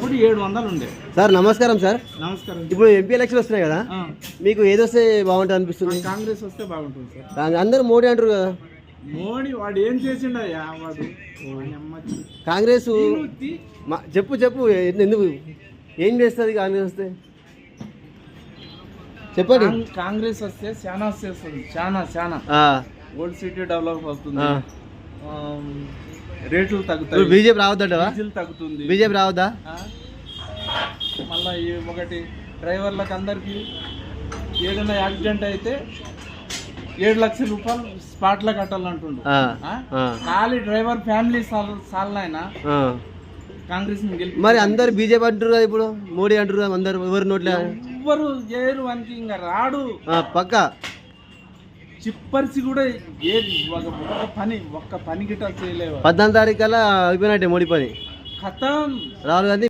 అప్పుడు 700 ఉండే. సార్ నమస్కారం సార్. నమస్కారం. ఇప్పుడు ఎంపీ ఎలక్షన్ వస్తున్నాయి కదా, మీకు ఏది వస్తే బాగుంటుంది అనిపిస్తుంది? కాంగ్రెస్ వస్తే బాగుంటుంది సార్. అందరూ మోడీ అంటారు కదా. మోడీ వాడు ఏం చేసిండయ్యా వాడు? కాంగ్రెస్ చెప్పు చెప్పు ఎందుకు ఏం చేస్తుంది కాంగ్రెస్ వస్తే చెప్పండి. కాంగ్రెస్ వస్తే చాలా చేస్తుంది, చాలా ఓల్డ్ సిటీ డెవలప్ అవుతుంది, రేట్లు తగ్గుతాయి. బీజేపీ రావద్దంటవా? తగ్గుతుంది. బీజేపీ రావద్దా? మళ్ళీ ఒకటి డ్రైవర్లకు అందరికి ఏదైనా యాక్సిడెంట్ అయితే 7 లక్షల రూపాయలు స్పాట్ లో కట్టాలంటుండు. ఖాళీ డ్రైవర్ ఫ్యామిలీ సాలనైనా కాంగ్రెస్ మరి అందరు బీజేపీ అంటారు కదా, ఇప్పుడు మోడీ అంటారు కదా, అందరు ఎవరు నోట్లే ఎవ్వరు చేయరు వానికి, ఇంకా రాడు పక్క చిప్పర్సి కూడా ఏది ఒక్క పని గిట్ట చేయలేవు. 14వ తారీఖు కల్లా అయిపోయినట్టే మోడీ పని ఖతం. రాహుల్ గాంధీ